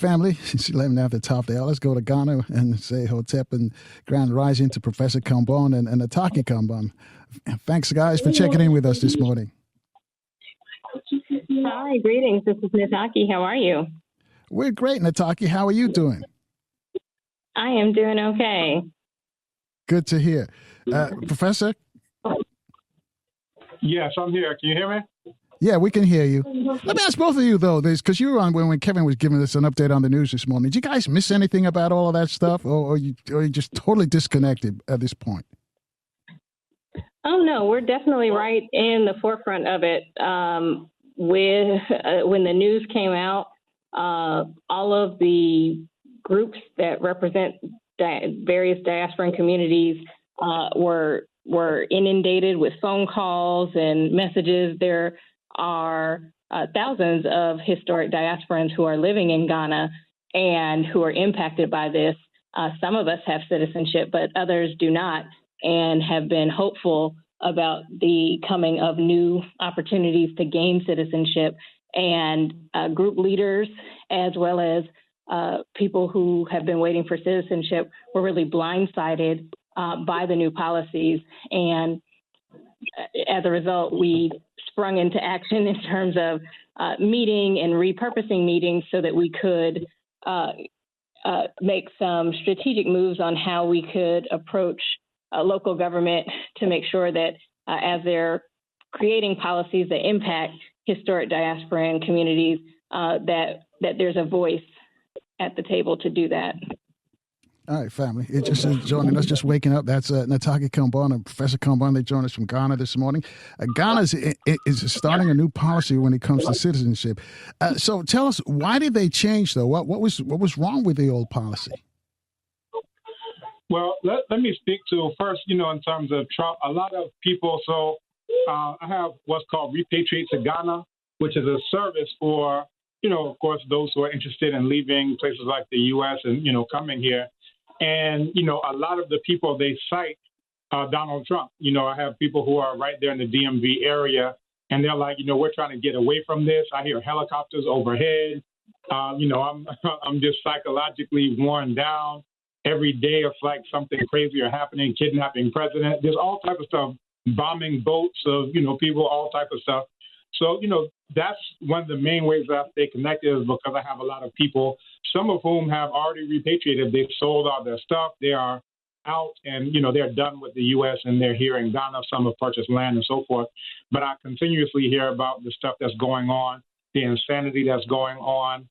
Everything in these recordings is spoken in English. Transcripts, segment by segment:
family, it's 11 after the top there. Let's go to Ghana and say Hotep and Grand Rising to Professor Kambon and Nataki Kambon. Thanks, guys, for checking in with us this morning. Hi, greetings. This is Nataki. How are you? We're great, Nataki. How are you doing? I am doing okay. Good to hear. Professor? Yes, I'm here. Can you hear me? Yeah, we can hear you. Let me ask both of you, though, because you were on when Kevin was giving us an update on the news this morning. Did you guys miss anything about all of that stuff, or are you just totally disconnected at this point? Oh, no, we're definitely right in the forefront of it. When the news came out, all of the groups that represent various diasporan communities were inundated with phone calls and messages. There are thousands of historic diasporans who are living in Ghana and who are impacted by this. Some of us have citizenship, but others do not, and have been hopeful about the coming of new opportunities to gain citizenship. And group leaders, as well as people who have been waiting for citizenship, were really blindsided by the new policies. And as a result, we sprung into action in terms of meeting and repurposing meetings so that we could make some strategic moves on how we could approach local government to make sure that as they're creating policies that impact historic diasporan communities, that there's a voice at the table to do that. All right, family. It just is joining us, just waking up. That's Nataki Kambon and Professor Kambon. They joined us from Ghana this morning. Ghana is starting a new policy when it comes to citizenship. So tell us, why did they change, though? What was wrong with the old policy? Well, let me speak to first, in terms of Trump, a lot of people. So I have what's called Repatriated Ghana, which is a service for, of course, those who are interested in leaving places like the U.S. and, coming here. And, a lot of the people they cite Donald Trump. I have people who are right there in the DMV area, and they're like, we're trying to get away from this. I hear helicopters overhead. I'm just psychologically worn down. Every day it's like something crazy are happening, kidnapping president. There's all type of stuff, bombing boats of, people, all type of stuff. So, that's one of the main ways that I stay connected is because I have a lot of people, some of whom have already repatriated. They've sold all their stuff. They are out and, they're done with the U.S. and they're here in Ghana. Some have purchased land and so forth. But I continuously hear about the stuff that's going on, the insanity that's going on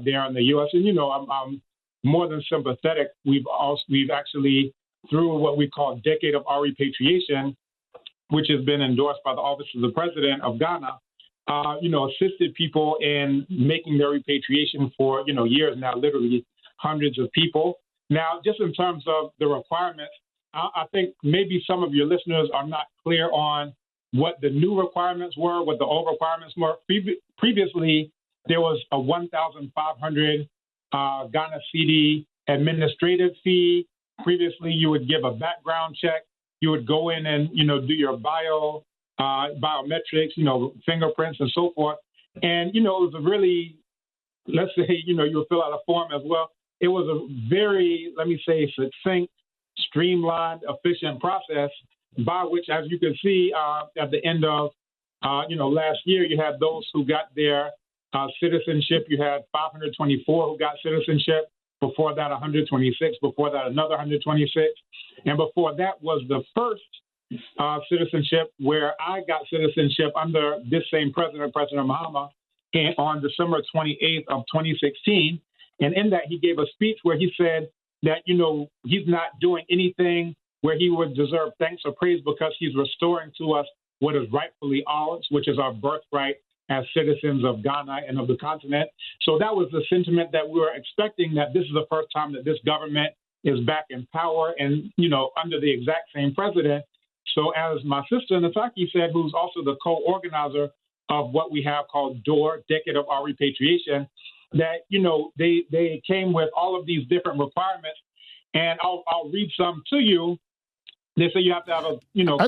there in the U.S. And, I'm more than sympathetic. We've actually, through what we call Decade of Our Repatriation, which has been endorsed by the Office of the President of Ghana, assisted people in making their repatriation for, years now, literally hundreds of people. Now, just in terms of the requirements, I think maybe some of your listeners are not clear on what the new requirements were, what the old requirements were. Previously, there was a 1,500 Ghana cedi administrative fee. Previously, you would give a background check. You would go in and, do your biometrics, fingerprints and so forth. And, it was a really, let's say, you would fill out a form as well. It was a very, let me say, succinct, streamlined, efficient process by which, as you can see, at the end of, last year, you had those who got their citizenship. You had 524 who got citizenship. Before that, 126. Before that, another 126. And before that was the first citizenship where I got citizenship under this same president, President Mahama, on December 28th of 2016. And in that, he gave a speech where he said that, he's not doing anything where he would deserve thanks or praise because he's restoring to us what is rightfully ours, which is our birthright as citizens of Ghana and of the continent. So that was the sentiment that we were expecting, that this is the first time that this government is back in power and, under the exact same president. So as my sister Nataki said, who's also the co-organizer of what we have called DOOR, Decade of Our Repatriation, that, they came with all of these different requirements. And I'll read some to you. They say you have to have a,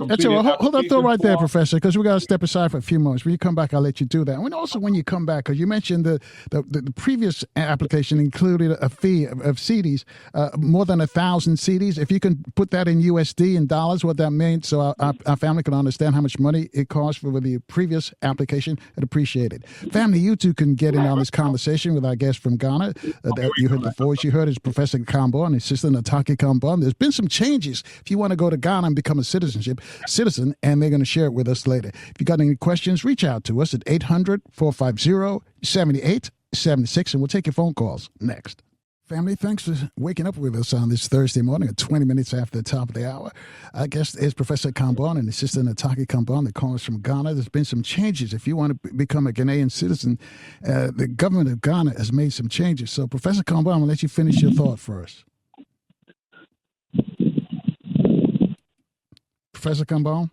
That's all. Hold that thought right there, Professor, because we got to step aside for a few moments. When you come back, I'll let you do that. And also, when you come back, because you mentioned the previous application included a fee of cedis, more than 1,000 cedis. If you can put that in USD in dollars, what that means, so our family can understand how much money it cost for the previous application, I'd appreciate it. Family, you two can get in on this conversation with our guest from Ghana. That you heard the voice you heard is Professor Kambon, his sister Nataki Kambon. There's been some changes. If you want to go to Ghana and become a citizen, and they're going to share it with us later. If you got any questions, reach out to us at 800-450-7876, and we'll take your phone calls next. Family, thanks for waking up with us on this Thursday morning at 20 minutes after the top of the hour. Our guest is Professor Kambon and his sister Nataki Kambon. They call us from Ghana. There's been some changes. If you want to become a Ghanaian citizen, the government of Ghana has made some changes. So, Professor Kambon, I'm going to let you finish your thought first. Professor Kambon?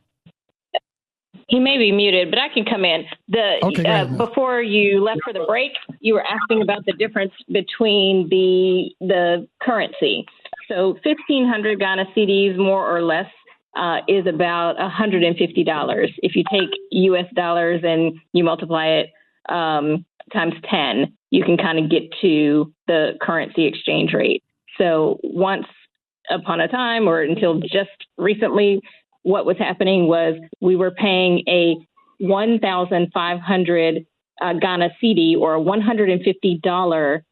He may be muted, but I can come in. Before you left for the break, you were asking about the difference between the currency. So 1,500 Ghana cedis, more or less, is about $150. If you take U.S. dollars and you multiply it times 10, you can kind of get to the currency exchange rate. So once upon a time, or until just recently, what was happening was we were paying a 1,500 Ghana cedi, or a $150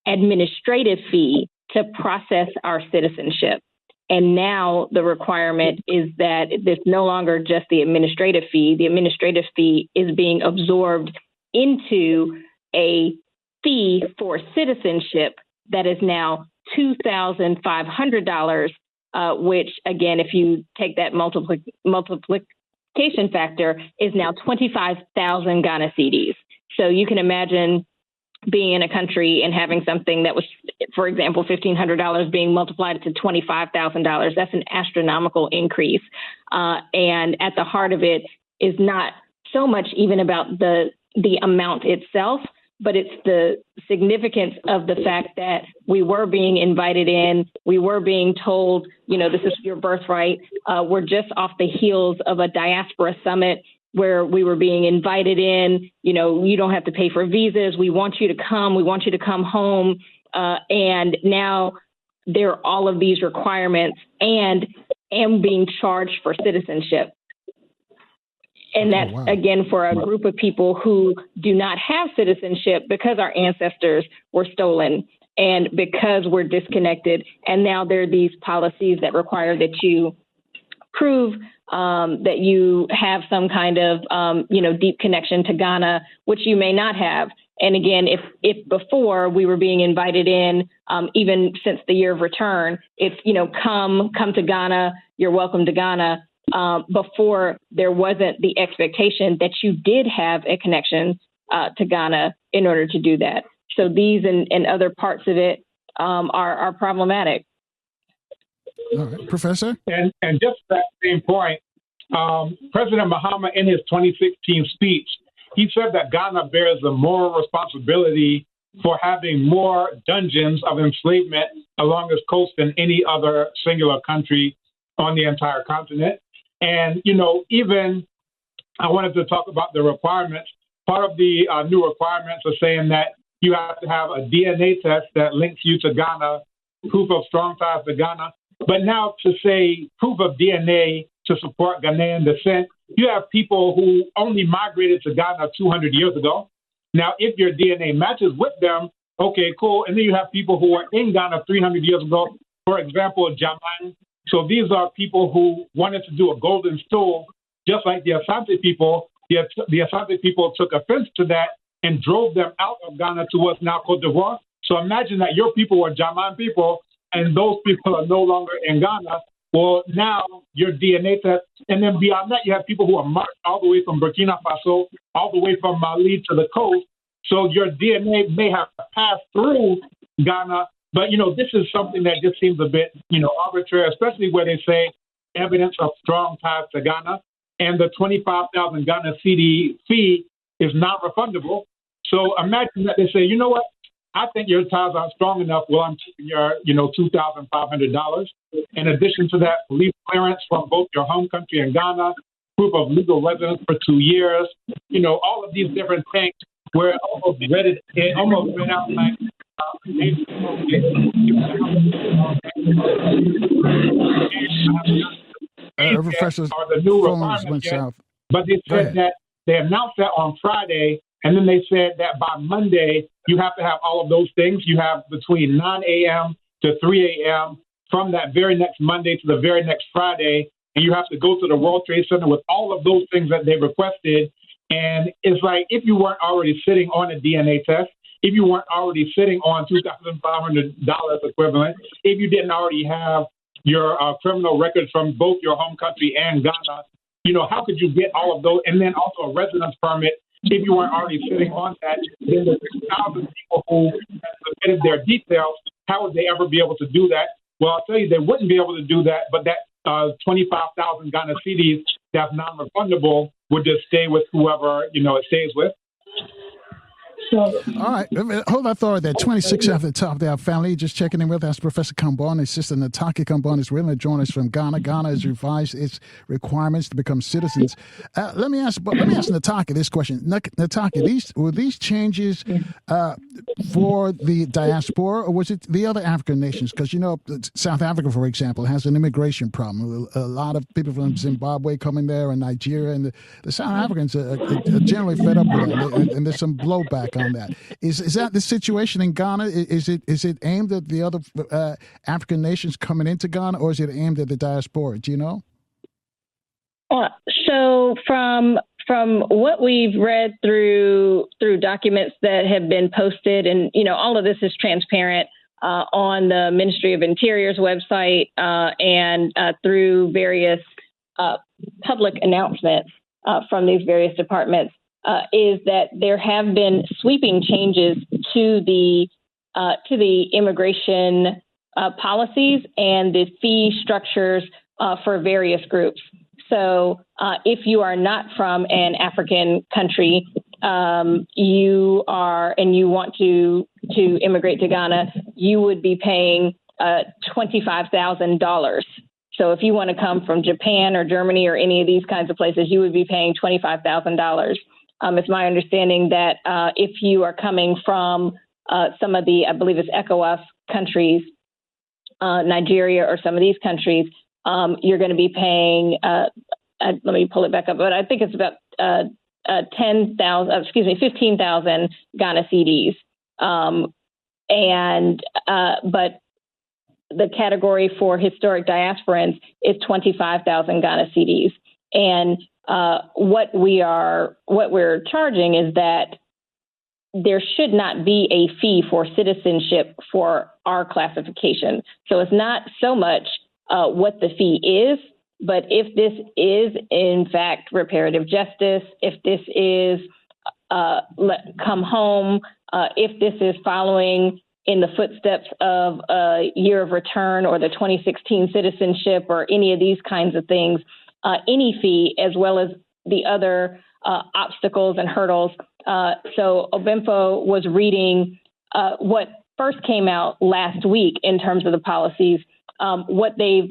administrative fee to process our citizenship. And now the requirement is that it's no longer just the administrative fee. The administrative fee is being absorbed into a fee for citizenship that is now $2,500, which, again, if you take that multiplication factor, is now 25,000 Ghana cedis. So you can imagine being in a country and having something that was, for example, $1,500 being multiplied to $25,000. That's an astronomical increase. And at the heart of it is not so much even about the amount itself, but it's the significance of the fact that we were being invited in, we were being told, this is your birthright. We're just off the heels of a Diaspora summit where we were being invited in, you don't have to pay for visas. We want you to come. We want you to come home. And now there are all of these requirements and am being charged for citizenship. And that's, again, for a group of people who do not have citizenship because our ancestors were stolen and because we're disconnected. And now there are these policies that require that you prove that you have some kind of, deep connection to Ghana, which you may not have. And again, if before we were being invited in, even since the year of return, it's, come to Ghana, you're welcome to Ghana. Before there wasn't the expectation that you did have a connection to Ghana in order to do that. So these and other parts of it are problematic. All right, Professor? And just that same point, President Mahama, in his 2016 speech, he said that Ghana bears the moral responsibility for having more dungeons of enslavement along its coast than any other singular country on the entire continent. And, even I wanted to talk about the requirements. Part of the new requirements are saying that you have to have a DNA test that links you to Ghana, proof of strong ties to Ghana. But now to say proof of DNA to support Ghanaian descent, you have people who only migrated to Ghana 200 years ago. Now, if your DNA matches with them, okay, cool. And then you have people who were in Ghana 300 years ago, for example, Jaman. So these are people who wanted to do a golden stool, just like the Asante people. The Asante people took offense to that and drove them out of Ghana to what's now Cote d'Ivoire. So imagine that your people were Jaman people, and those people are no longer in Ghana. Well, now your DNA test, and then beyond that, you have people who are marched all the way from Burkina Faso, all the way from Mali to the coast. So your DNA may have passed through Ghana, but, this is something that just seems a bit, arbitrary, especially where they say evidence of strong ties to Ghana, and the 25,000 Ghana cedi fee is not refundable. So imagine that they say, you know what? I think your ties aren't strong enough. Well, I'm taking your, $2,500. In addition to that, police clearance from both your home country and Ghana, proof of legal residence for 2 years, all of these different things where it almost read out like Professor, are the new phones went requirements yet, south. but they said that they announced that on Friday, and then they said that by Monday you have to have all of those things. You have between 9 a.m. to 3 a.m. from that very next Monday to the very next Friday, and you have to go to the World Trade Center with all of those things that they requested. And it's like if you weren't already sitting on a DNA test, if you weren't already sitting on $2,500 equivalent, if you didn't already have your criminal records from both your home country and Ghana, how could you get all of those? And then also a residence permit. If you weren't already sitting on that, then the 6,000 people who submitted their details, how would they ever be able to do that? Well, I'll tell you, they wouldn't be able to do that, but that 25,000 Ghana cedis that's non-refundable would just stay with whoever, it stays with. All right. Hold that thought there. 26 after the top of our family. Just checking in with us, Professor Kambon. His sister Nataki Kambon is willing to join us from Ghana. Ghana has revised its requirements to become citizens. Let me ask Nataki this question. Nataki, were these changes for the diaspora, or was it the other African nations? Because, South Africa, for example, has an immigration problem. A lot of people from Zimbabwe coming there and Nigeria, and the South Africans are generally fed up with that, and there's some blowback on that. Is that the situation in Ghana? Is it aimed at the other African nations coming into Ghana, or is it aimed at the diaspora? Do you know? So from what we've read through documents that have been posted, and all of this is transparent on the Ministry of Interior's website and through various public announcements from these various departments, is that there have been sweeping changes to the immigration policies and the fee structures for various groups. So if you are not from an African country, you want to immigrate to Ghana, you would be paying $25,000. So if you want to come from Japan or Germany or any of these kinds of places, you would be paying $25,000. It's my understanding that if you are coming from some of the, I believe it's ECOWAS countries, Nigeria or some of these countries, you're going to be paying, let me pull it back up, but I think it's about 15,000 Ghana cedis. But the category for historic diasporans is 25,000 Ghana cedis. And what we're charging is that there should not be a fee for citizenship for our classification. So it's not so much what the fee is, but if this is in fact reparative justice, if this is come home, if this is following in the footsteps of a year of return or the 2016 citizenship or any of these kinds of things, any fee as well as the other obstacles and hurdles. So Ɔbenfo was reading what first came out last week in terms of the policies. What they've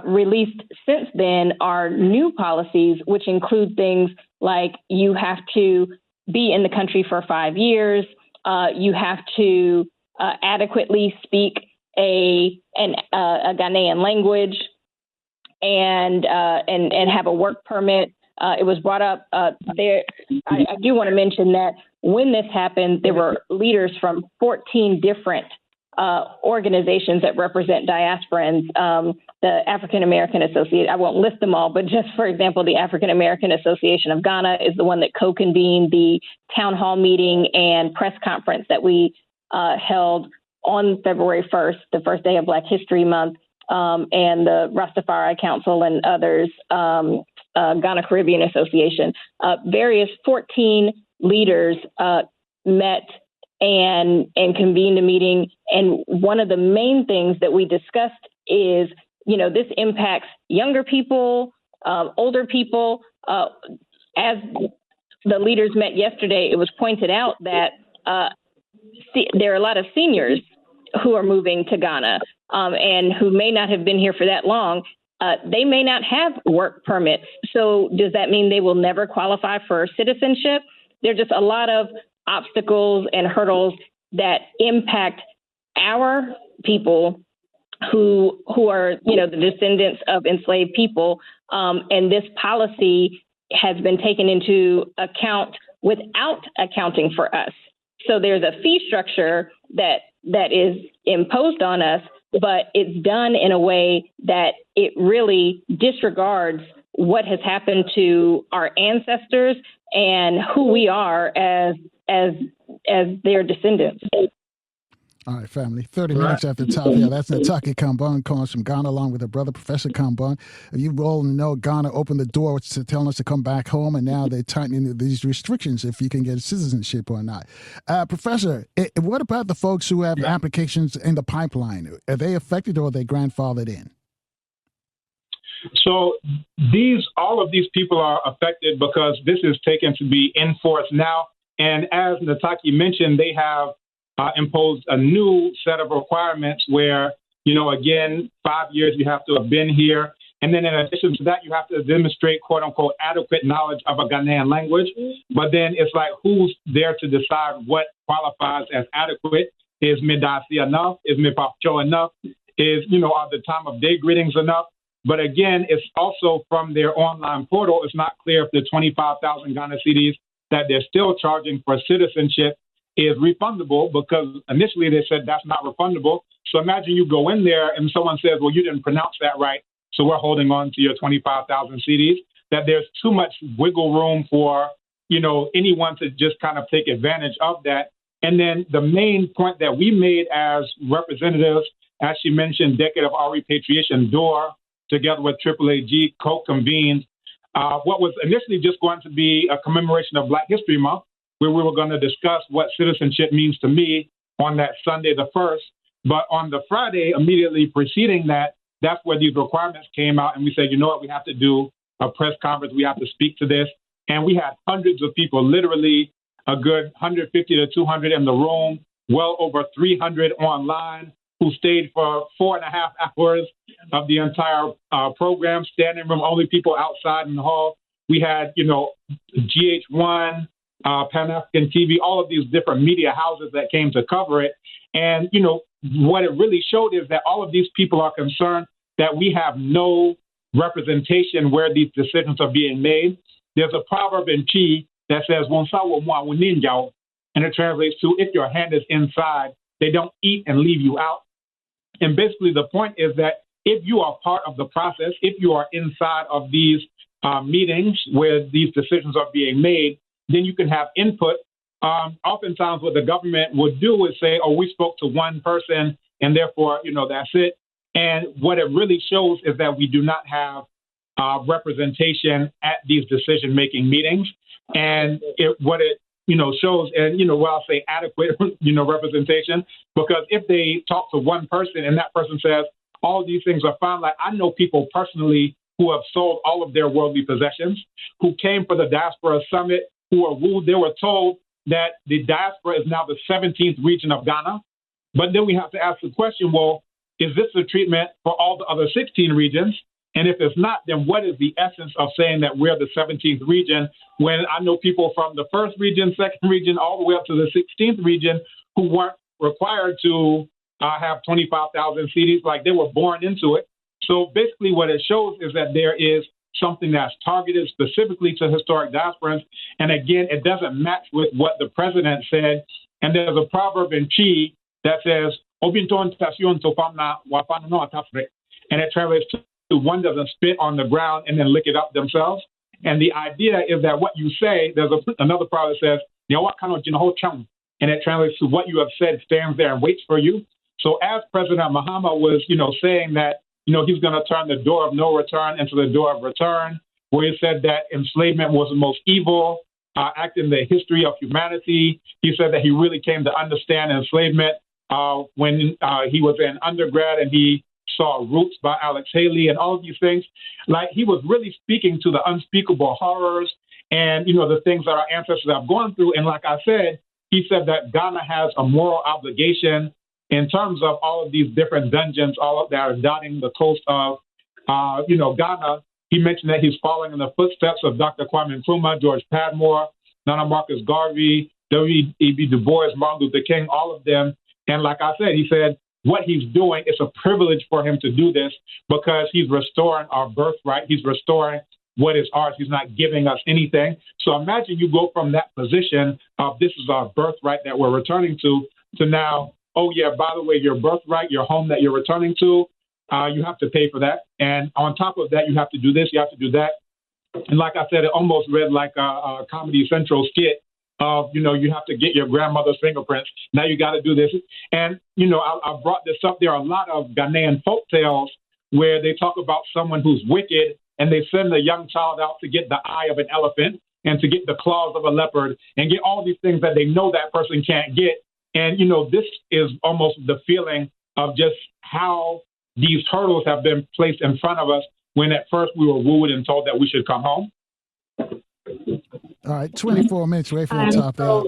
released since then are new policies, which include things like you have to be in the country for 5 years, you have to adequately speak a Ghanaian language, and have a work permit. It was brought up there. I do want to mention that when this happened, there were leaders from 14 different organizations that represent diasporans. The African American Association, I won't list them all, but just for example, the African American Association of Ghana is the one that co-convened the town hall meeting and press conference that we held on February 1st, the first day of Black History Month, and the Rastafari Council and others, Ghana Caribbean Association. Various 14 leaders met and convened a meeting. And one of the main things that we discussed is, this impacts younger people, older people. As the leaders met yesterday, it was pointed out that there are a lot of seniors who are moving to Ghana. and who may not have been here for that long, they may not have work permits. So does that mean they will never qualify for citizenship? There are just a lot of obstacles and hurdles that impact our people who are, the descendants of enslaved people. And this policy has been taken into account without accounting for us. So there's a fee structure that is imposed on us, but it's done in a way that it really disregards what has happened to our ancestors and who we are as their descendants. All right, family. 30 minutes after the top here. That's Nataki Kambon calling us from Ghana, along with her brother, Professor Kambon. You all know Ghana opened the door to telling us to come back home, and now they're tightening these restrictions if you can get citizenship or not. Professor, what about the folks who have applications in the pipeline? Are they affected or are they grandfathered in? So all of these people are affected because this is taken to be enforced now. And as Nataki mentioned, they have imposed a new set of requirements where, again, 5 years you have to have been here. And then in addition to that, you have to demonstrate, quote unquote, adequate knowledge of a Ghanaian language. But then it's like, who's there to decide what qualifies as adequate? Is Medasi enough? Is Mepapcho enough? Is, are the time of day greetings enough? But again, it's also from their online portal. It's not clear if the 25,000 Ghana cedis that they're still charging for citizenship is refundable, because initially they said that's not refundable. So imagine you go in there and someone says, well, you didn't pronounce that right, so we're holding on to your 25,000 cedis, that there's too much wiggle room for, anyone to just kind of take advantage of that. And then the main point that we made as representatives, as she mentioned, Decade of Our Repatriation, DOOR, together with AAAG, co-convened what was initially just going to be a commemoration of Black History Month, where we were going to discuss what citizenship means to me on that Sunday the 1st. But on the Friday immediately preceding that, that's where these requirements came out. And we said, you know what, we have to do a press conference. We have to speak to this. And we had hundreds of people, literally a good 150 to 200 in the room, well over 300 online, who stayed for 4.5 hours of the entire program, standing room, only people outside in the hall. We had, GH1, Pan-African TV, all of these different media houses that came to cover it. And, what it really showed is that all of these people are concerned that we have no representation where these decisions are being made. There's a proverb in Chi that says, and it translates to, if your hand is inside, they don't eat and leave you out. And basically the point is that if you are part of the process, if you are inside of these meetings where these decisions are being made, then you can have input. Oftentimes what the government would do is say, we spoke to one person and therefore, that's it. And what it really shows is that we do not have representation at these decision-making meetings. And what it shows, and, I'll say adequate, representation, because if they talk to one person and that person says, all these things are fine, like I know people personally who have sold all of their worldly possessions, who came for the Diaspora Summit, who were wooed. They were told that the diaspora is now the 17th region of Ghana. But then we have to ask the question, well, is this the treatment for all the other 16 regions? And if it's not, then what is the essence of saying that we're the 17th region when I know people from the first region, second region, all the way up to the 16th region who weren't required to have 25,000 cedis, like they were born into it. So basically what it shows is that there is something that's targeted specifically to historic diasporans. And again, it doesn't match with what the president said. And there's a proverb in Chi that says, and it translates to one doesn't spit on the ground and then lick it up themselves. And the idea is that what you say, there's another proverb that says, and it translates to what you have said stands there and waits for you. So as President Mahama was, saying that, he's going to turn the door of no return into the door of return, where he said that enslavement was the most evil act in the history of humanity. He said that he really came to understand enslavement when he was in undergrad and he saw Roots by Alex Haley and all of these things. Like he was really speaking to the unspeakable horrors and, the things that our ancestors have gone through. And like I said, he said that Ghana has a moral obligation in terms of all of these different dungeons, all of that are dotting the coast of, Ghana. He mentioned that he's following in the footsteps of Dr. Kwame Nkrumah, George Padmore, Nana Marcus Garvey, W.E.B. Du Bois, Martin Luther King, all of them. And like I said, he said what he's doing, it's a privilege for him to do this because he's restoring our birthright. He's restoring what is ours. He's not giving us anything. So imagine you go from that position of this is our birthright that we're returning to now, oh, yeah, by the way, your birthright, your home that you're returning to, you have to pay for that. And on top of that, you have to do this, you have to do that. And like I said, it almost read like a Comedy Central skit of, you have to get your grandmother's fingerprints. Now you got to do this. And, I brought this up. There are a lot of Ghanaian folk tales where they talk about someone who's wicked and they send a young child out to get the eye of an elephant and to get the claws of a leopard and get all these things that they know that person can't get. And, this is almost the feeling of just how these hurdles have been placed in front of us when at first we were wooed and told that we should come home. All right, 24 minutes away from the top there.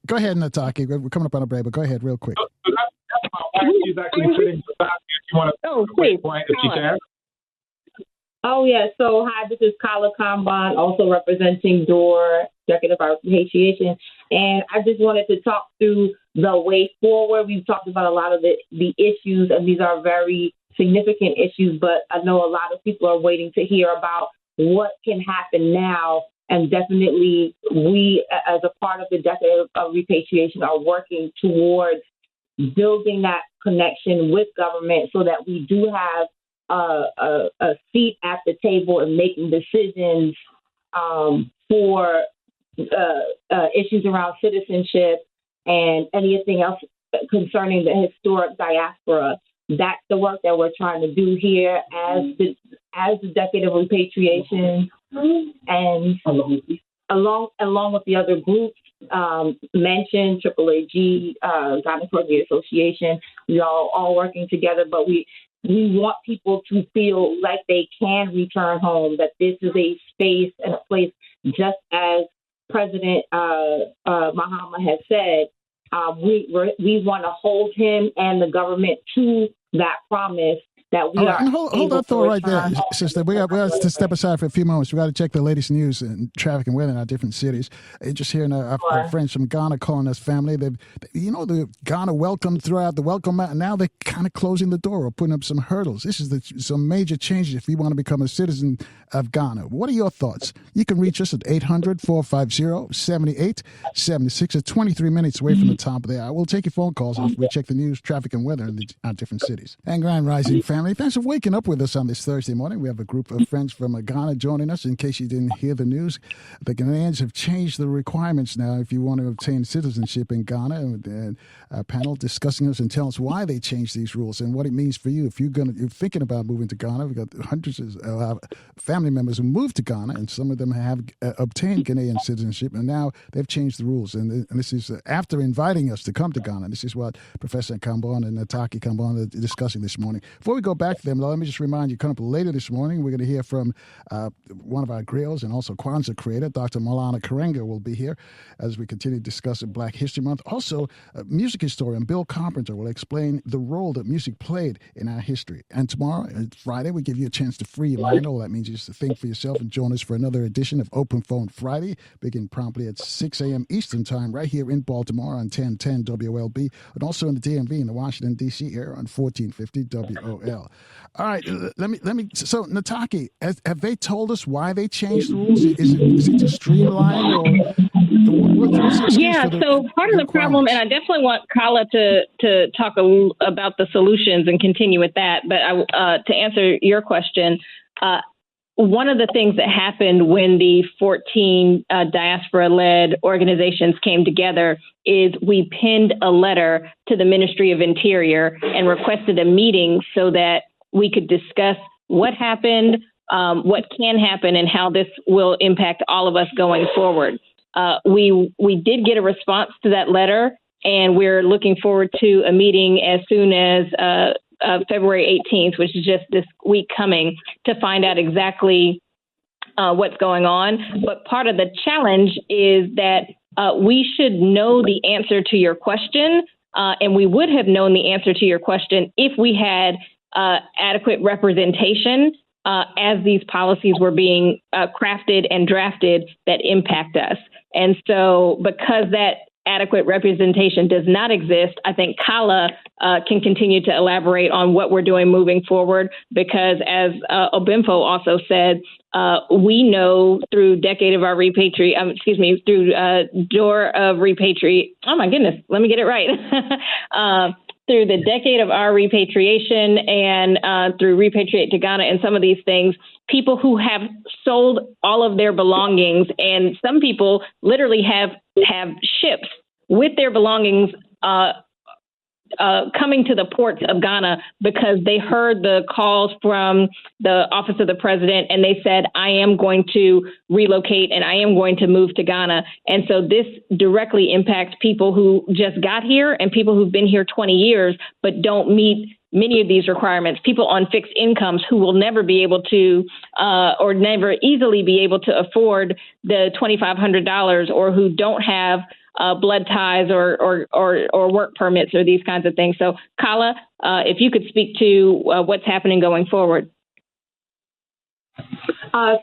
Go ahead, Nataki. We're coming up on a break, but go ahead real quick. So that's my wife. She's actually sitting beside me. If you want to please, point, if she can. Oh, yeah. So, hi, this is Kala Kambon, also representing DOOR, Executive Repatriation. And I just wanted to talk through the way forward. We've talked about a lot of the issues, and these are very significant issues, but I know a lot of people are waiting to hear about what can happen now. And definitely we, as a part of the Decade of Repatriation, are working towards building that connection with government so that we do have a seat at the table and making decisions for issues around citizenship and anything else concerning the historic diaspora. That's the work that we're trying to do here as the Decade of Repatriation, and along with the other groups mentioned, AAAG, Ghana Caribbean Association. We are all working together, but we want people to feel like they can return home, that this is a space and a place, just as President Mahama has said. We want to hold him and the government to that promise that we are. Hold that thought right there, sister. We got to step aside for a few moments. We got to check the latest news and traffic and weather in our different cities. Just hearing our friends from Ghana calling us family. The Ghana welcome throughout the welcome mat. Now they're kind of closing the door or putting up some hurdles. This is some major changes if you want to become a citizen of Ghana. What are your thoughts? You can reach us at 800-450-7876. At 23 minutes away from the top of the hour. We'll take your phone calls after we check the news, traffic, and weather in our different cities. And Grand Rising family, thanks for waking up with us on this Thursday morning. We have a group of friends from Ghana joining us. In case you didn't hear the news, the Ghanaians have changed the requirements now if you want to obtain citizenship in Ghana. And a panel discussing us and telling us why they changed these rules and what it means for you. If you're thinking about moving to Ghana, we've got hundreds of family members who moved to Ghana, and some of them have obtained Ghanaian citizenship, and now they've changed the rules. And this is after inviting us to come to Ghana. This is what Professor Kambon and Nataki Kambon are discussing this morning. Before we go back to them, let me just remind you, coming up later this morning, we're going to hear from one of our griots and also Kwanzaa creator, Dr. Malana Karenga will be here as we continue to discuss Black History Month. Also, music historian Bill Carpenter will explain the role that music played in our history. And tomorrow, Friday, we give you a chance to free your mind. All that means is to think for yourself and join us for another edition of Open Phone Friday, begin promptly at 6 a.m. Eastern Time, right here in Baltimore on 1010 WLB, and also in the DMV in the Washington, D.C. area on 1450 WOL. All right, let me. So, Nataki, have they told us why they changed the rules? Is it to streamline or? So part of the problem, and I definitely want Kala to talk about the solutions and continue with that. But to answer your question, one of the things that happened when the 14 diaspora-led organizations came together is we penned a letter to the Ministry of Interior and requested a meeting so that we could discuss what happened, what can happen, and how this will impact all of us going forward. We did get a response to that letter, and we're looking forward to a meeting as soon as February 18th, which is just this week coming, to find out exactly what's going on. But part of the challenge is that we should know the answer to your question and we would have known the answer to your question if we had adequate representation as these policies were being crafted and drafted that impact us. And so because that adequate representation does not exist, I think Kala can continue to elaborate on what we're doing moving forward, because as Ɔbenfo also said, we know through decade of our through door of repatriate. Oh my goodness, let me get it right. Through the decade of our repatriation and through Repatriate to Ghana and some of these things, people who have sold all of their belongings, and some people literally have ships with their belongings coming to the ports of Ghana because they heard the calls from the Office of the President and they said, I am going to relocate and I am going to move to Ghana. And so this directly impacts people who just got here and people who've been here 20 years but don't meet many of these requirements, people on fixed incomes who will never be able to or never easily be able to afford the $2,500, or who don't have blood ties or work permits or these kinds of things. So, Kala, if you could speak to what's happening going forward.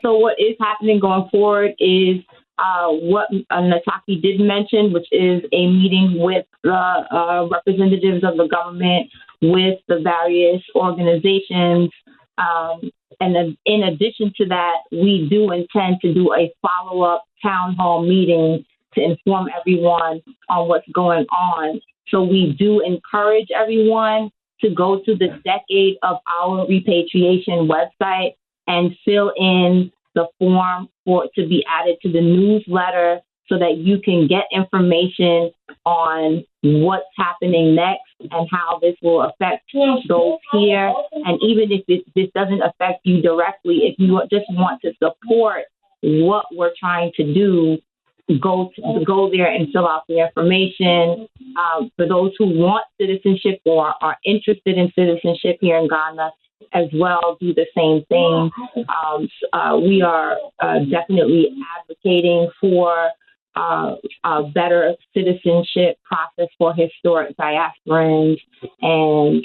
So what is happening going forward is what Nataki did mention, which is a meeting with the representatives of the government, with the various organizations. And then in addition to that, we do intend to do a follow-up town hall meeting to inform everyone on what's going on. So we do encourage everyone to go to the Decade of Our Repatriation website and fill in the form for it to be added to the newsletter so that you can get information on what's happening next and how this will affect those here. And even if this doesn't affect you directly, if you just want to support what we're trying to do, go there and fill out the information. For those who want citizenship or are interested in citizenship here in Ghana as well, do the same thing. We are definitely advocating for a better citizenship process for historic diasporans, and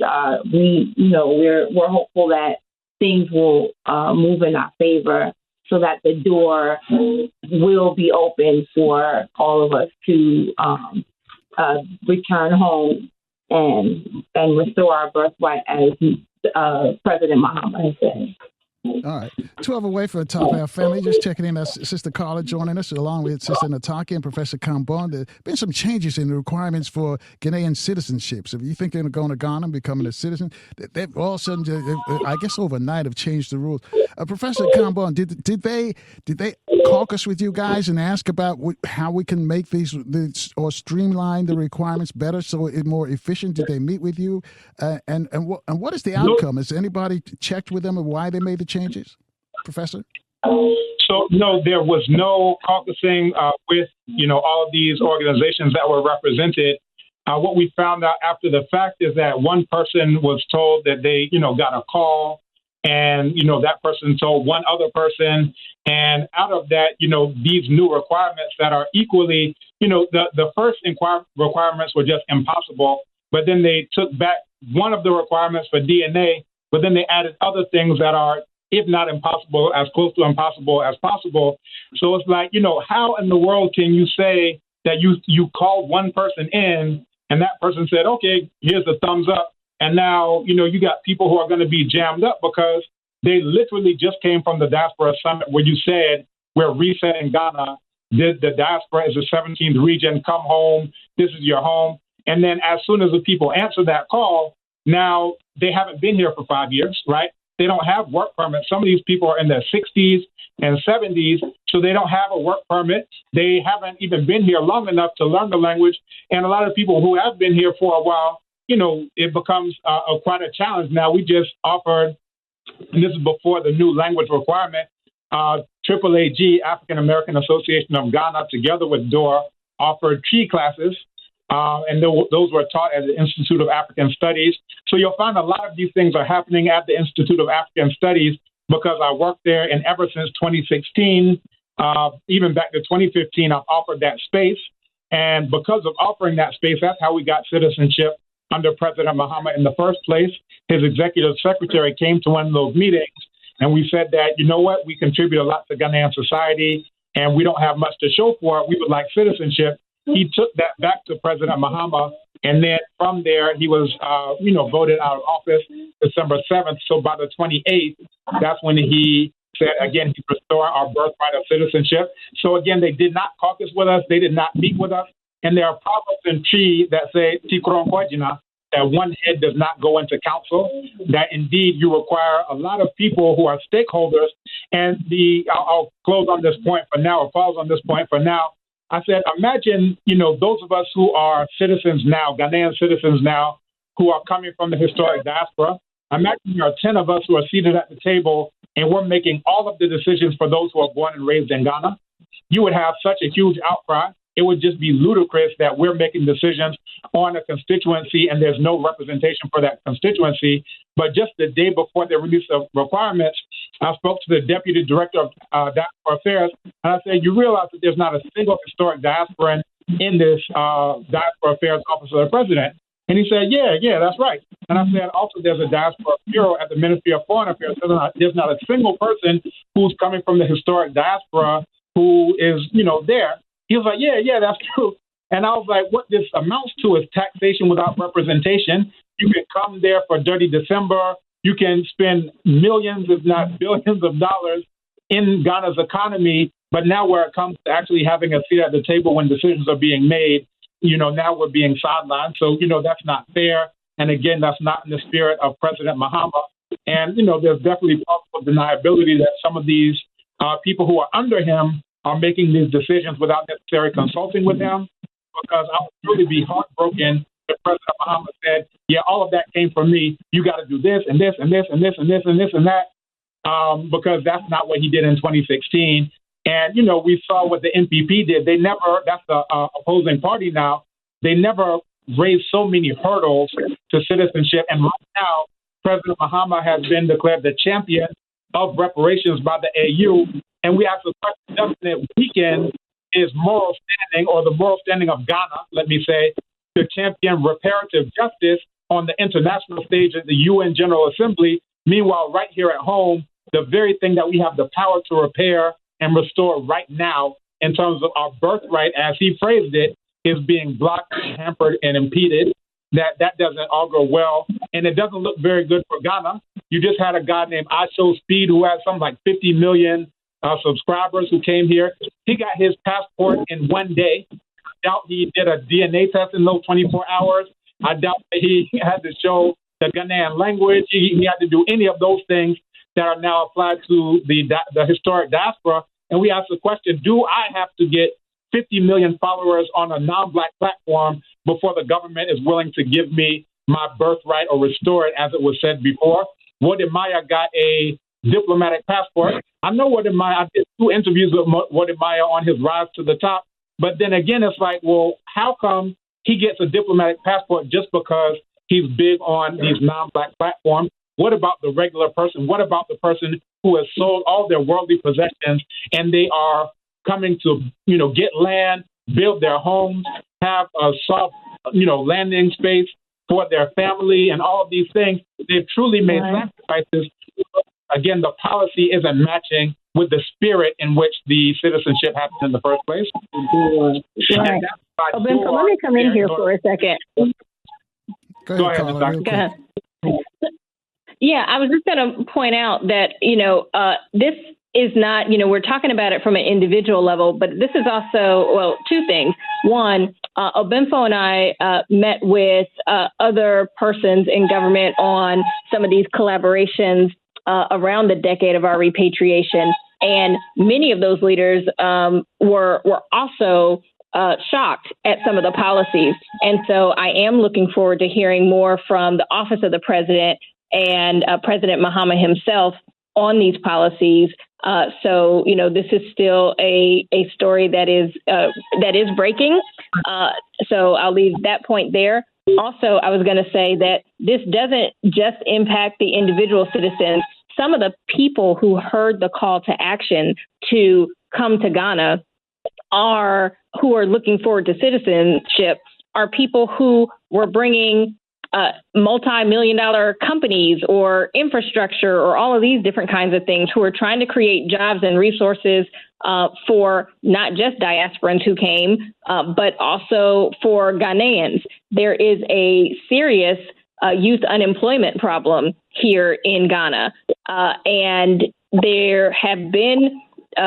we're hopeful that things will move in our favor, so that the door will be open for all of us to return home and restore our birthright, as President Muhammad has said. All right. 12 away from the top of our family. Just checking in. That's Sister Kala joining us, along with Sister Nataki and Professor Kambon. There have been some changes in the requirements for Ghanaian citizenships. If you think they're going to Ghana and becoming a citizen, they've all of a sudden, I guess overnight, have changed the rules. Professor Kambon, did they caucus with you guys and ask about how we can make these or streamline the requirements better so it's more efficient? Did they meet with you? And what is the outcome? Has anybody checked with them of why they made the changes, Professor? So, no, there was no caucusing with, all of these organizations that were represented. What we found out after the fact is that one person was told that they, got a call, and, that person told one other person. And out of that, these new requirements that are equally, the first requirements were just impossible, but then they took back one of the requirements for DNA, but then they added other things that are, if not impossible, as close to impossible as possible. So it's like, how in the world can you say that you called one person in and that person said, okay, here's the thumbs up. And now, you got people who are going to be jammed up because they literally just came from the Diaspora Summit where you said, we're resetting Ghana. The Diaspora is the 17th region. Come home. This is your home. And then as soon as the people answer that call, now they haven't been here for 5 years, right? They don't have work permits. Some of these people are in their 60s and 70s, so they don't have a work permit. They haven't even been here long enough to learn the language. And a lot of people who have been here for a while, it becomes quite a challenge. Now, we just offered, and this is before the new language requirement, AAAG, African American Association of Ghana, together with DOR, offered TREE classes. And those were taught at the Institute of African Studies. So you'll find a lot of these things are happening at the Institute of African Studies because I worked there, and ever since 2016, even back to 2015, I've offered that space. And because of offering that space, that's how we got citizenship under President Mahama in the first place. His executive secretary came to one of those meetings, and we said that, you know what, we contribute a lot to Ghanaian society, and we don't have much to show for it. We would like citizenship. He took that back to President Mahama, and then from there, he was, voted out of office December 7th. So by the 28th, that's when he said, again, he restored our birthright of citizenship. So again, they did not caucus with us. They did not meet with us. And there are proverbs in Chi that say, that one head does not go into council, that indeed you require a lot of people who are stakeholders. And I'll close on this point for now, or pause on this point for now. I said, imagine, those of us who are citizens now, Ghanaian citizens now, who are coming from the historic diaspora. Imagine there are 10 of us who are seated at the table and we're making all of the decisions for those who are born and raised in Ghana. You would have such a huge outcry. It would just be ludicrous that we're making decisions on a constituency and there's no representation for that constituency. But just the day before the release of requirements, I spoke to the deputy director of Diaspora Affairs, and I said, you realize that there's not a single historic diasporan in this Diaspora Affairs Office of the President. And he said, yeah, that's right. And I said, also, there's a diaspora bureau at the Ministry of Foreign Affairs. There's not a single person who's coming from the historic diaspora who is, there. He was like, yeah, that's true. And I was like, what this amounts to is taxation without representation. You can come there for Dirty December. You can spend millions, if not billions of dollars in Ghana's economy. But now where it comes to actually having a seat at the table when decisions are being made, now we're being sidelined. So, that's not fair. And again, that's not in the spirit of President Mahama. And, there's definitely possible deniability that some of these people who are under him are making these decisions without necessarily consulting with him, because I would really be heartbroken if President Mahama said, yeah, all of that came from me. You got to do this and this and this and this and this and this and that, because that's not what he did in 2016. And, we saw what the NPP did. They never, that's the opposing party now, they never raised so many hurdles to citizenship. And right now, President Mahama has been declared the champion of reparations by the AU. And we ask the question, doesn't it weaken his moral standing, or the moral standing of Ghana, let me say, to champion reparative justice on the international stage at the UN General Assembly? Meanwhile, right here at home, the very thing that we have the power to repair and restore right now in terms of our birthright, as he phrased it, is being blocked, hampered, and impeded. That doesn't augur well, and it doesn't look very good for Ghana. You just had a guy named Asho Speed who has something like 50 million subscribers who came here. He got his passport in one day. I doubt he did a DNA test in those 24 hours. I doubt that he had to show the Ghanaian language. He had to do any of those things that are now applied to the historic diaspora. And we ask the question, do I have to get 50 million followers on a non-Black platform before the government is willing to give me my birthright or restore it, as it was said before? Wode Maya got a diplomatic passport. I know Wode Maya. I did 2 interviews with Wode Maya on his rise to the top. But then again, it's like, well, how come he gets a diplomatic passport just because he's big on these non-Black platforms? What about the regular person? What about the person who has sold all their worldly possessions and they are coming to, get land, build their homes, have a soft, landing space for their family and all of these things? They've truly made sacrifices. Again, the policy isn't matching with the spirit in which the citizenship happened in the first place. Right. Ɔbenfo, let me come in here for a second. Go ahead, Kala. Go ahead. Yeah, I was just going to point out that, this is not, we're talking about it from an individual level, but this is also, 2 things. One, Ɔbenfo and I met with other persons in government on some of these collaborations around the decade of our repatriation. And many of those leaders were also shocked at some of the policies. And so I am looking forward to hearing more from the Office of the President and President Mahama himself on these policies. So, this is still a story that is breaking. So I'll leave that point there. Also, I was going to say that this doesn't just impact the individual citizens. Some of the people who heard the call to action to come to Ghana who are looking forward to citizenship are people who were bringing multi-million-dollar companies or infrastructure or all of these different kinds of things, who are trying to create jobs and resources for not just diasporans who came, but also for Ghanaians. There is a serious youth unemployment problem here in Ghana, and there have been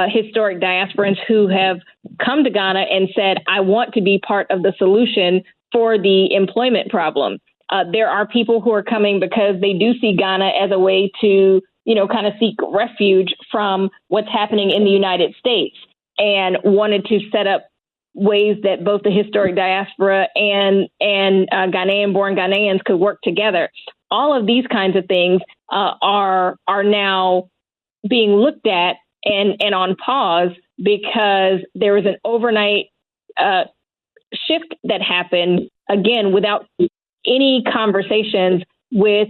historic diasporans who have come to Ghana and said, I want to be part of the solution for the employment problem. There are people who are coming because they do see Ghana as a way to, kind of seek refuge from what's happening in the United States, and wanted to set up ways that both the historic diaspora and Ghanaian-born Ghanaians could work together. All of these kinds of things are now being looked at and on pause because there was an overnight shift that happened, again, without any conversations with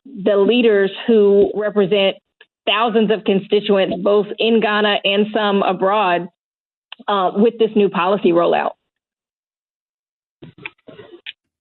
the leaders who represent thousands of constituents, both in Ghana and some abroad, with this new policy rollout.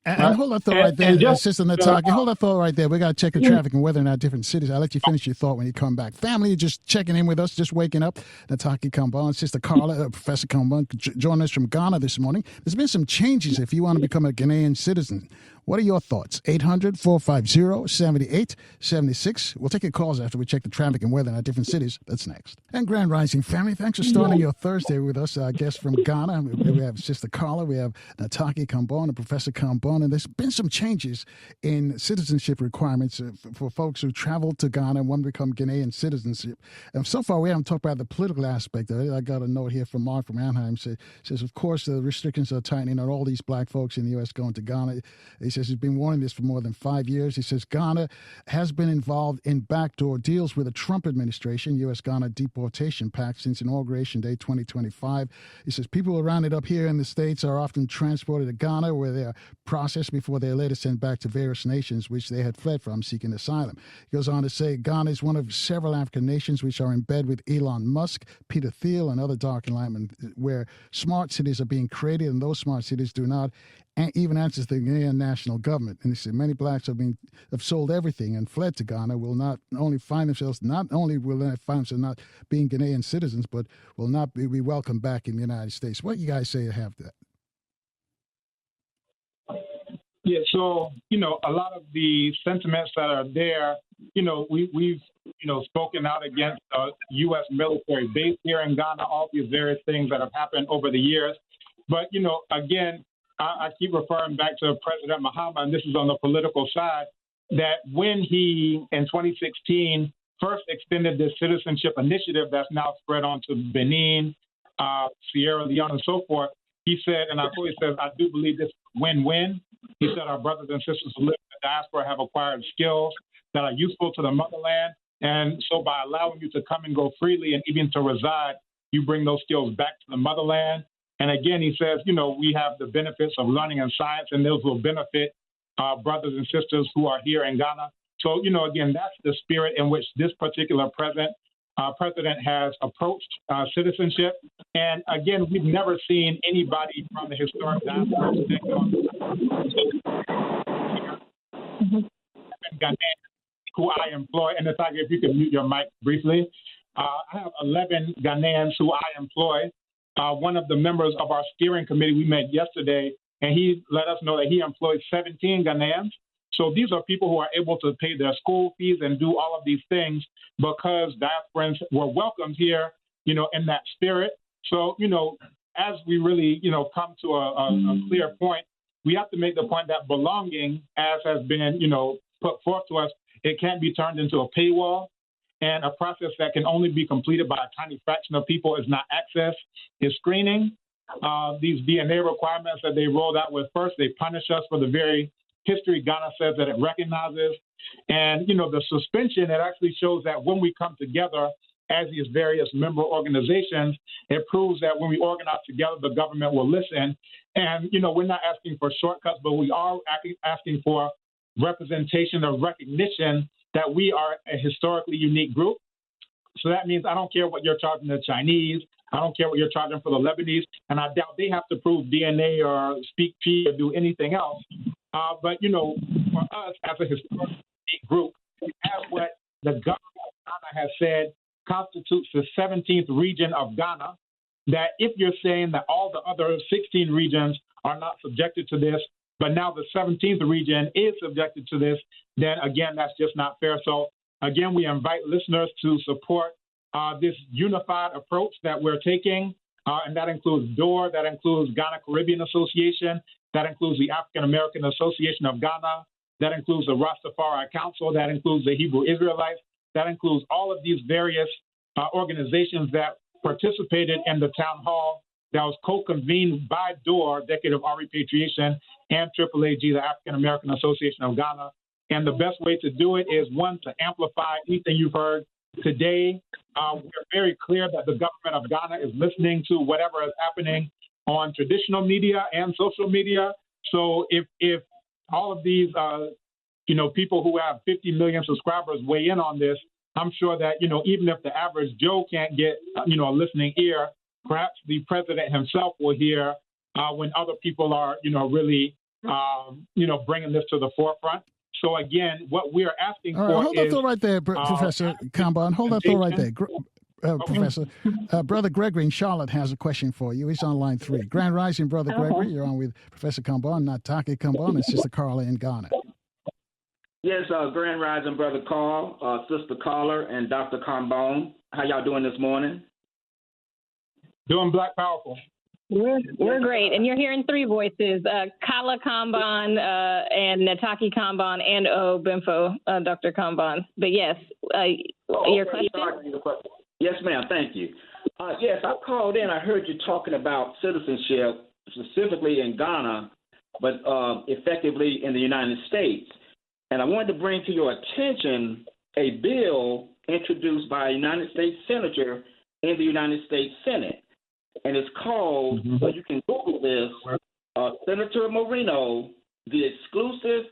And hold that thought right there, Sister Nataki. Hold that thought right there. We got to check the traffic and weather in our different cities. I'll let you finish your thought when you come back. Family, just checking in with us, just waking up. Nataki Kambon, Sister Kala, Professor Kambon, joining us from Ghana this morning. There's been some changes if you want to become a Ghanaian citizen. What are your thoughts? 800-450-7876. We'll take your calls after we check the traffic and weather in our different cities. That's next. And Grand Rising family, thanks for starting your Thursday with us. Our guests from Ghana. We have Sister Kala, we have Nataki Kambon and Professor Kambon. And there's been some changes in citizenship requirements for folks who travel to Ghana and want to become Ghanaian citizenship. And so far, we haven't talked about the political aspect of it. I got a note here from Mark from Anaheim. Says, of course, the restrictions are tightening on all these black folks in the U.S. going to Ghana. He says he's been warning this for more than 5 years. He says Ghana has been involved in backdoor deals with the Trump administration, U.S.-Ghana Deportation Pact, since Inauguration Day 2025. He says people who are rounded up here in the States are often transported to Ghana, where they are processed before they are later sent back to various nations which they had fled from seeking asylum. He goes on to say Ghana is one of several African nations which are in bed with Elon Musk, Peter Thiel, and other dark enlightenment, where smart cities are being created, and those smart cities do not even answer the Ghanaian national government. And he said many blacks have sold everything and fled to Ghana, will not only find themselves not being Ghanaian citizens, but will not be welcomed back in the United States. What do you guys say to have that? Yeah, so, a lot of the sentiments that are there, we've spoken out against U.S. military base here in Ghana, all these various things that have happened over the years. But, again, I keep referring back to President Mahama, and this is on the political side, that when he, in 2016, first extended this citizenship initiative that's now spread on to Benin, Sierra Leone, and so forth, he said, and I quote, he says, I do believe this win-win. He said our brothers and sisters who live in the diaspora have acquired skills that are useful to the motherland. And so by allowing you to come and go freely and even to reside, you bring those skills back to the motherland. And again, he says, we have the benefits of learning and science, and those will benefit brothers and sisters who are here in Ghana. So, again, that's the spirit in which this particular president has approached citizenship. And again, we've never seen anybody from the historic diaspora who I employ. And Nataki, if you could mute your mic briefly. I have 11 Ghanaians who I employ. One of the members of our steering committee, we met yesterday, and he let us know that he employs 17 Ghanaians. So these are people who are able to pay their school fees and do all of these things because diasporans were welcomed here, in that spirit. So, as we really, come to a clear point, we have to make the point that belonging, as has been, put forth to us, it can't be turned into a paywall. And a process that can only be completed by a tiny fraction of people is not access, is screening. These DNA requirements that they rolled out with first, they punish us for the very history Ghana says that it recognizes. And, the suspension, it actually shows that when we come together as these various member organizations, it proves that when we organize together, the government will listen. And, we're not asking for shortcuts, but we are asking for representation or recognition that we are a historically unique group. So that means I don't care what you're charging the Chinese. I don't care what you're charging for the Lebanese, and I doubt they have to prove DNA or speak P or do anything else. But, for us as a historic group, we have what the government of Ghana has said constitutes the 17th region of Ghana, that if you're saying that all the other 16 regions are not subjected to this, but now the 17th region is subjected to this, then again, that's just not fair. So again, we invite listeners to support this unified approach that we're taking, and that includes DOOR, that includes Ghana Caribbean Association, that includes the African American Association of Ghana, that includes the Rastafari Council, that includes the Hebrew Israelites, that includes all of these various organizations that participated in the town hall that was co-convened by DOOR, Decade of Our Repatriation, and AAAG, the African American Association of Ghana. And the best way to do it is, one, to amplify anything you've heard today. We're very clear that the government of Ghana is listening to whatever is happening on traditional media and social media. So if all of these, people who have 50 million subscribers weigh in on this, I'm sure that, even if the average Joe can't get, a listening ear, perhaps the president himself will hear when other people are, really, bringing this to the forefront. So again, what we are asking for hold that is thought right there, Professor Kambon. Hold that thought right there, Professor. Brother Gregory in Charlotte has a question for you. He's on line 3. Grand Rising, Brother Gregory. You're on with Professor Kambon, Nataki Kambon, and Sister Carla in Ghana. Yes, Grand Rising, Brother Carl, Sister Carla, and Dr. Kambon. How y'all doing this morning? Doing Black Powerful. We're great, and you're hearing 3 voices: Kala Kambon, and Nataki Kambon, and Ɔbenfo, Dr. Kambon. But yes, your question? Yes, ma'am. Thank you. Yes, I called in. I heard you talking about citizenship, specifically in Ghana, but effectively in the United States. And I wanted to bring to your attention a bill introduced by a United States senator in the United States Senate. And it's called, so you can Google this, Senator Moreno, the Exclusive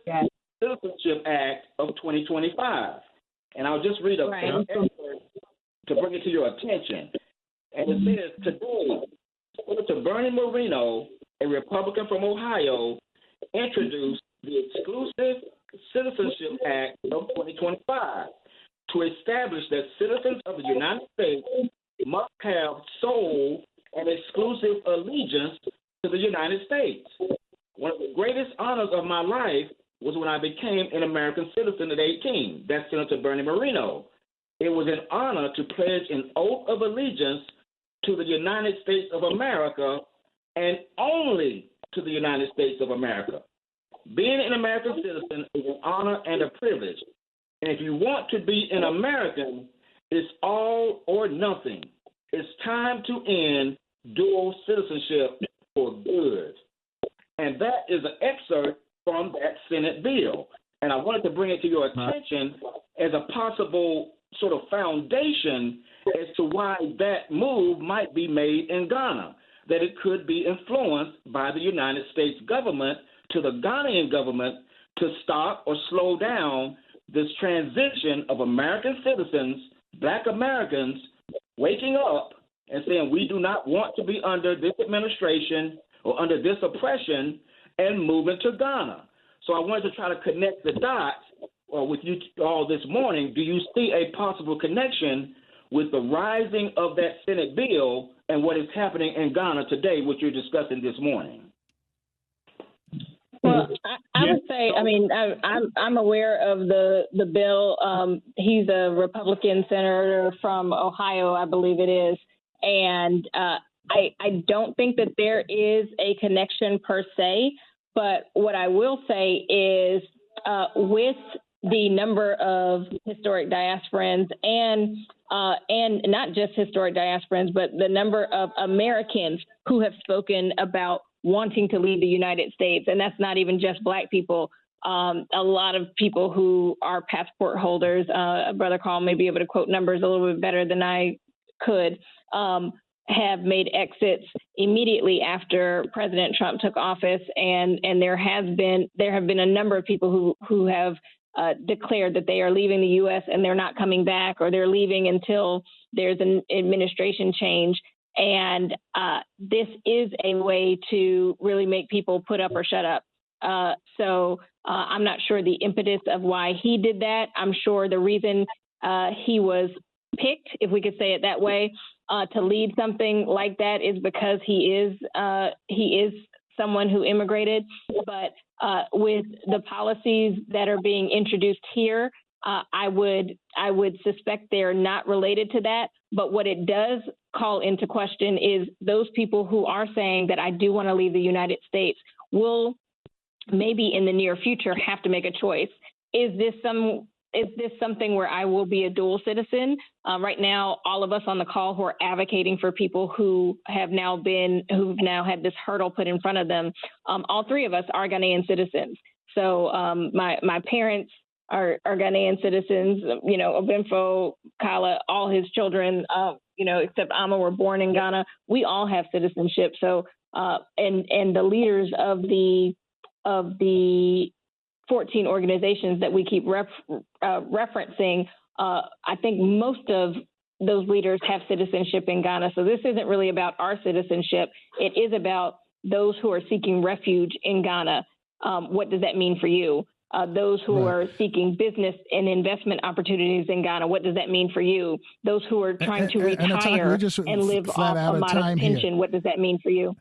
Citizenship Act of 2025. And I'll just read a excerpt to bring it to your attention. And it says, today, Senator Bernie Moreno, a Republican from Ohio, introduced the Exclusive Citizenship Act of 2025 to establish that citizens of the United States must have sole and exclusive allegiance to the United States. One of the greatest honors of my life was when I became an American citizen at 18. That's Senator Bernie Moreno. It was an honor to pledge an oath of allegiance to the United States of America and only to the United States of America. Being an American citizen is an honor and a privilege. And if you want to be an American, it's all or nothing. It's time to end dual citizenship for good. And that is an excerpt from that Senate bill. And I wanted to bring it to your attention as a possible sort of foundation as to why that move might be made in Ghana, that it could be influenced by the United States government to the Ghanaian government to stop or slow down this transition of American citizens, Black Americans, waking up and saying we do not want to be under this administration or under this oppression and moving to Ghana. So I wanted to try to connect the dots with you all this morning. Do you see a possible connection with the rising of that Senate bill and what is happening in Ghana today, which you're discussing this morning? Well, I would say, I mean, I'm aware of the bill. He's a Republican senator from Ohio, I believe it is. And I don't think that there is a connection per se. But what I will say is with the number of historic diasporans and not just historic diasporans, but the number of Americans who have spoken about wanting to leave the United States, and that's not even just Black people. A lot of people who are passport holders, Brother Carl may be able to quote numbers a little bit better than I could, have made exits immediately after President Trump took office, and there have been a number of people who have declared that they are leaving the U.S. and they're not coming back, or they're leaving until there's an administration change. And this is a way to really make people put up or shut up. So I'm not sure the impetus of why he did that. I'm sure the reason he was picked, if we could say it that way, to lead something like that is because he is someone who immigrated. But with the policies that are being introduced here, I would suspect they're not related to that. But what it does call into question is those people who are saying that I do want to leave the United States will maybe in the near future have to make a choice. Is this something where I will be a dual citizen? Right now, all of us on the call who are advocating for people who've now had this hurdle put in front of them, all three of us are Ghanaian citizens. So my parents are Ghanaian citizens, Ɔbenfo, Kala, all his children, except Ama were born in Ghana. We all have citizenship. So, and the leaders of the 14 organizations that we keep referencing, I think most of those leaders have citizenship in Ghana. So this isn't really about our citizenship. It is about those who are seeking refuge in Ghana. What does that mean for you? Those who are seeking business and investment opportunities in Ghana, what does that mean for you? Those who are trying to retire and live off a modest pension, what does that mean for you?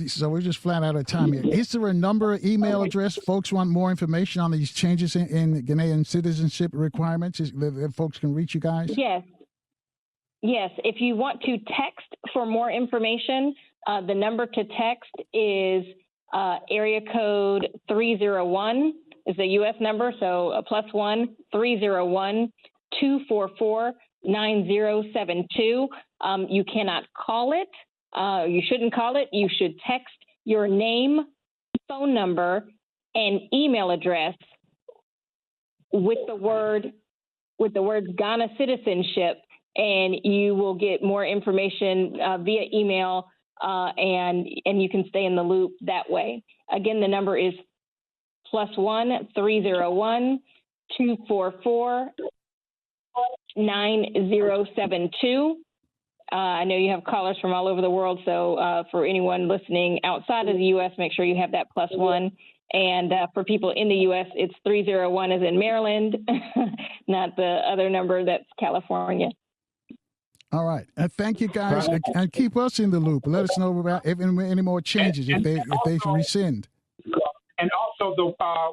So we're just flat out of time here. Is there a number, email address? Folks want more information on these changes in Ghanaian citizenship requirements. That folks can reach you guys? Yes. If you want to text for more information, the number to text is area code 301 is the U.S. number, so +1 301 244 9072. You cannot call it. You shouldn't call it. You should text your name, phone number, and email address with the words Ghana citizenship, and you will get more information via email, and you can stay in the loop that way. Again, the number is +1 301 244 9072. I know you have callers from all over the world, so for anyone listening outside of the U.S., make sure you have that +1. And for people in the U.S., it's 301 as in Maryland, not the other number that's California. All right. Thank you, guys. And keep us in the loop. Let us know about any more changes if they rescind. And also,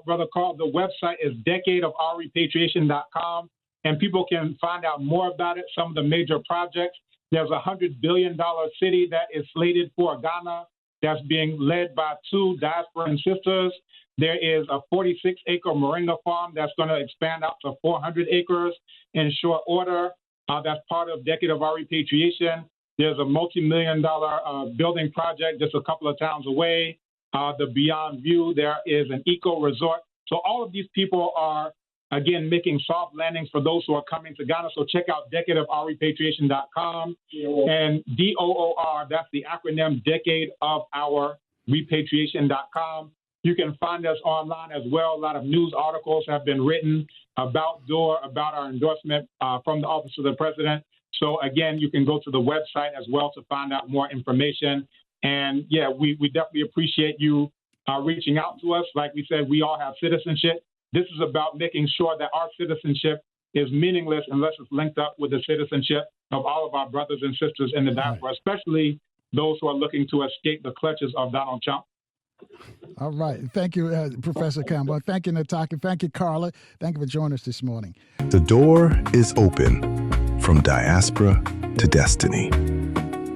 Brother Carl, the website is decadeofrepatriation.com, and people can find out more about it, some of the major projects. There's a $100 billion city that is slated for Ghana that's being led by two diasporan sisters. There is a 46-acre moringa farm that's going to expand out to 400 acres in short order. That's part of Decade of Our Repatriation. There's a multi-million-dollar building project just a couple of towns away. The Beyond View, there is an eco resort. So all of these people are, again, making soft landings for those who are coming to Ghana. So check out decadeofourrepatriation.com and DOOR, that's the acronym decadeofourrepatriation.com. You can find us online as well. A lot of news articles have been written about DOOR, about our endorsement from the Office of the President. So again, you can go to the website as well to find out more information. And yeah, we definitely appreciate you reaching out to us. Like we said, we all have citizenship. This is about making sure that our citizenship is meaningless unless it's linked up with the citizenship of all of our brothers and sisters in the diaspora, especially those who are looking to escape the clutches of Donald Trump. All right. Thank you, Professor Kambon. Thank you, Nataki. Thank you, Carla. Thank you for joining us this morning. The door is open from diaspora to destiny.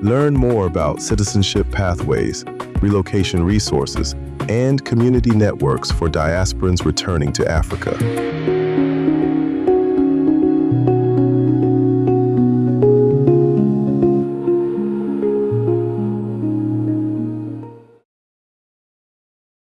Learn more about citizenship pathways, relocation resources, and community networks for diasporans returning to Africa.